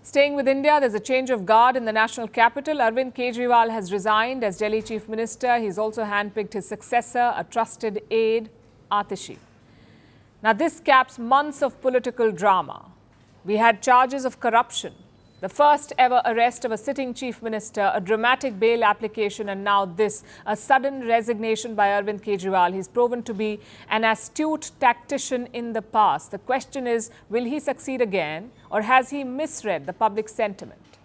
Staying with India, there's a change of guard in the national capital. Arvind Kejriwal has resigned as Delhi Chief Minister. He's also handpicked his successor, a trusted aide, Atishi. Now, this caps months of political drama. We had charges of corruption, the first ever arrest of a sitting chief minister, a dramatic bail application, and now this, a sudden resignation by Arvind Kejriwal. He's proven to be an astute tactician in the past. The question is, will he succeed again, or has he misread the public sentiment?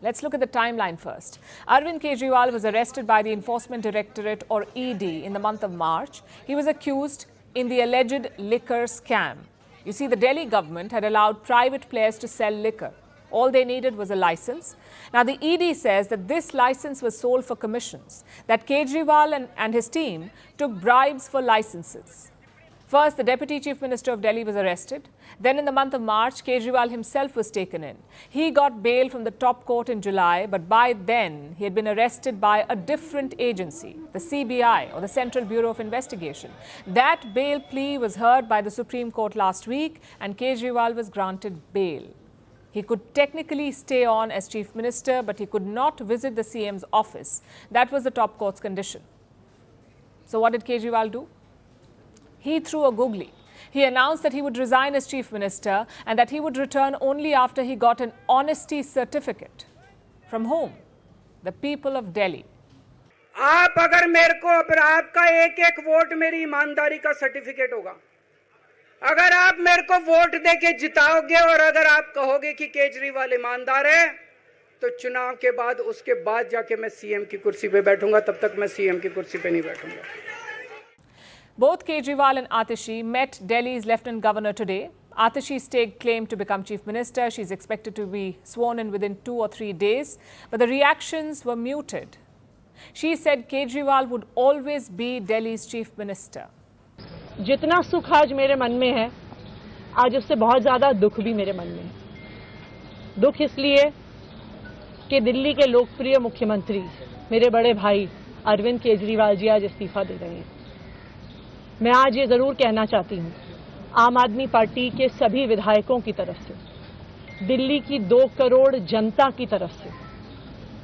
Let's look at the timeline first. Arvind Kejriwal was arrested by the Enforcement Directorate, or ED, in the month of March. He was accused in the alleged liquor scam. You see, the Delhi government had allowed private players to sell liquor. All they needed was a license. Now, the ED says that this license was sold for commissions, that Kejriwal and his team took bribes for licenses. First, the Deputy Chief Minister of Delhi was arrested. Then in the month of March, Kejriwal himself was taken in. He got bail from the top court in July, but by then he had been arrested by a different agency, the CBI, or the Central Bureau of Investigation. That bail plea was heard by the Supreme Court last week, and Kejriwal was granted bail. He could technically stay on as Chief Minister, but he could not visit the CM's office. That was the top court's condition. So what did Kejriwal do? He threw a googly. He announced that he would resign as Chief Minister and that he would return only after he got an honesty certificate. From whom? The people of Delhi. आप अगर मेरे को फिर आपका एक-एक vote मेरी ईमानदारी का सर्टिफिकेट होगा। अगर आप मेरे को वोट देके जिताओगे और अगर आप कहोगे कि केजरीवाल ईमानदार है, तो चुनाव के बाद उसके बाद जाके मैं सीएम की कुर्सी पे बैठूंगा, तब तक मैं सीएम की कुर्सी पे नहीं बैठूंगा। Both Kejriwal and Atishi met Delhi's Lieutenant Governor today. Atishi staked claim to become Chief Minister. She's expected to be sworn in within 2 or 3 days. But the reactions were muted. She said Kejriwal would always be Delhi's Chief Minister. जितना सुख आज मेरे मन में है, आज उससे बहुत ज़्यादा दुख भी मेरे मन में है। दुख इसलिए कि दिल्ली के लोकप्रिय मुख्यमंत्री मेरे बड़े भाई अरविंद केजरीवाल जी आज इस्तीफा दे रहे हैं। मैं आज ये ज़रूर कहना चाहती हूँ आम आदमी पार्टी के सभी विधायकों की तरफ से, दिल्ली की 2 करोड़ जनता की तरफ से,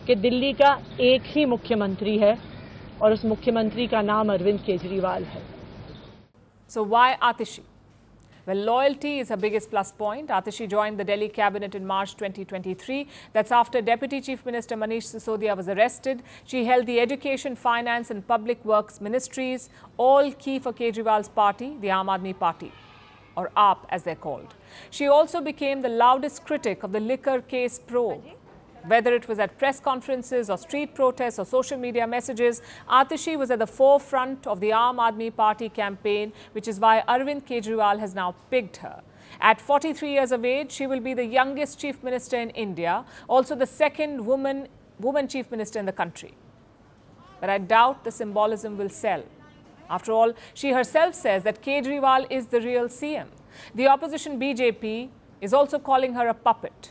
कि दिल्ली का एक ही मुख्यमंत्री है और उस मुख्यमंत्री का नाम अरविंद केजरीवाल है। So why Atishi? Well, loyalty is her biggest plus point. Atishi joined the Delhi cabinet in March 2023. That's after Deputy Chief Minister Manish Sisodia was arrested. She held the Education, Finance and Public Works ministries, all key for Kejriwal's party, the Aam Aadmi Party, or AAP as they're called. She also became the loudest critic of the liquor case probe. Whether it was at press conferences or street protests or social media messages, Atishi was at the forefront of the Aam Aadmi Party campaign, which is why Arvind Kejriwal has now picked her. At 43 years of age, she will be the youngest chief minister in India, also the second woman chief minister in the country. But I doubt the symbolism will sell. After all, she herself says that Kejriwal is the real CM. The opposition BJP is also calling her a puppet.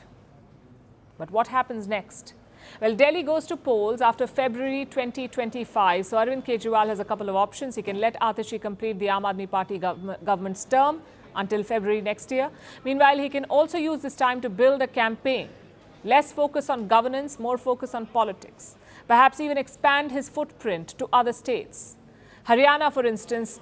But what happens next? Well, Delhi goes to polls after February 2025. So Arvind Kejriwal has a couple of options. He can let Atishi complete the Aam Aadmi Party government's term until February next year. Meanwhile, he can also use this time to build a campaign. Less focus on governance, more focus on politics. Perhaps even expand his footprint to other states. Haryana, for instance,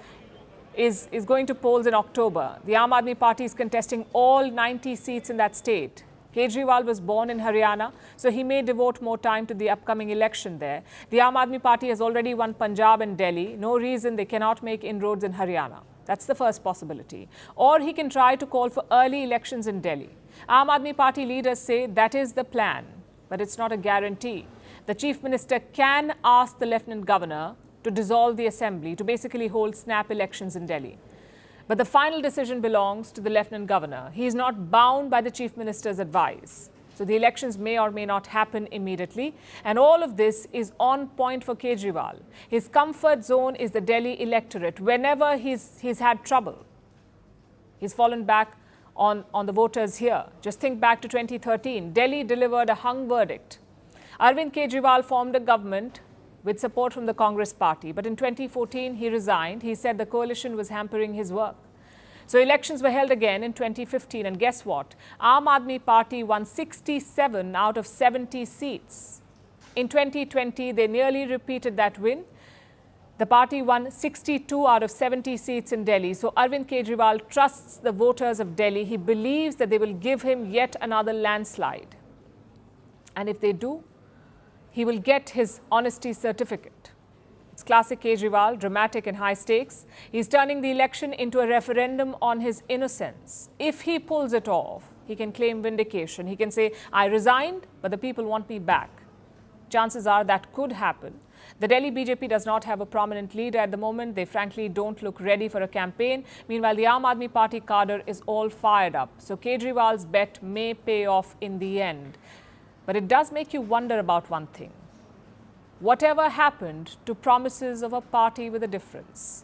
is going to polls in October. The Aam Aadmi Party is contesting all 90 seats in that state. Kejriwal was born in Haryana, so he may devote more time to the upcoming election there. The Aam Aadmi Party has already won Punjab and Delhi. No reason they cannot make inroads in Haryana. That's the first possibility. Or he can try to call for early elections in Delhi. Aam Aadmi Party leaders say that is the plan, but it's not a guarantee. The Chief Minister can ask the Lieutenant Governor to dissolve the assembly, to basically hold snap elections in Delhi. But the final decision belongs to the Lieutenant Governor. He is not bound by the Chief Minister's advice. So the elections may or may not happen immediately. And all of this is on point for Kejriwal. His comfort zone is the Delhi electorate. Whenever he's had trouble, he's fallen back on the voters here. Just think back to 2013. Delhi delivered a hung verdict. Arvind Kejriwal formed a government with support from the Congress party. But in 2014, he resigned. He said the coalition was hampering his work. So elections were held again in 2015 and guess what? Aam Aadmi Party won 67 out of 70 seats. In 2020, they nearly repeated that win. The party won 62 out of 70 seats in Delhi. So Arvind Kejriwal trusts the voters of Delhi. He believes that they will give him yet another landslide. And if they do, he will get his honesty certificate. It's classic Kejriwal, dramatic and high stakes. He's turning the election into a referendum on his innocence. If he pulls it off, he can claim vindication. He can say, I resigned, but the people want me back. Chances are that could happen. The Delhi BJP does not have a prominent leader at the moment. They frankly don't look ready for a campaign. Meanwhile, the Aam Aadmi Party cadre is all fired up. So Kejriwal's bet may pay off in the end. But it does make you wonder about one thing. Whatever happened to promises of a party with a difference?